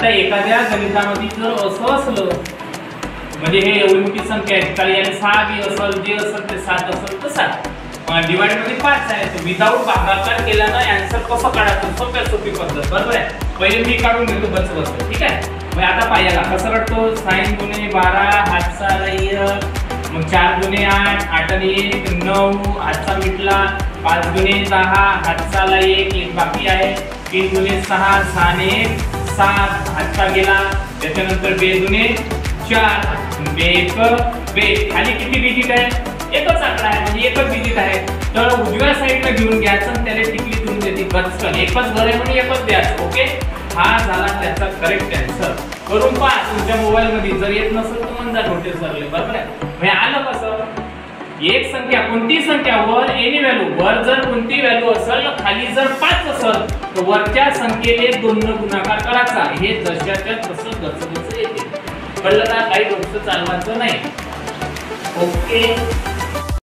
आता एखाद्या गणितामध्ये जर असं असलं म्हणजे हे एवढी मोठी संख्या आहे तर याने 6 बी असेल, जे असेल ते 7 असेल तर 7, डिवाइड मध्ये 5 आहे तर विदाउट भागाकार केला ना आन्सर कसं काढायचं, सोपी पद्धत बरोबर आहे. पहिले मी काढून घेतो बस ठीक आहे. मग आता पाहिला कसं काढतो, 6 गुणे 12 हातचा राहील, मग 4 गुणे 8 8 आणि 1 9 हातचा मिटला, 5 गुणे 10 हातचा 1 बाकी आहे, 3 गुणे 6 6 आणि 1 7 हातचा गेला, त्याच्यानंतर 2 गुणे 4 बे खाली किती डिजिट आहे, एकच आकडा आहे म्हणजे एकच डिजिट आहे. तर उजव्या साईडला घेऊन घ्यायचं आणि त्याला टिकली देऊन देते गचकन, एकच घर आहे म्हणून एकच द्यायचं. ओके, हा झाला त्याचा करेक्ट आन्सर. करून पहा तुमच्या मोबाईल मध्ये, जर येत नसेल तर म्हणजे नोटीस करले बरोबर आहे. म्हणजे आलं कसं, एक संख्या कोणती संख्या वर एनी व्हॅल्यू, वर जर कोणती व्हॅल्यू असेल खाली जर 5 असेल तर वरच्या संख्येने 2 ने गुणाकार करायचा. हे जशाच्या तसं गचगच येते. कळलं का, काही डोकं चालवायचं नाही. ओके.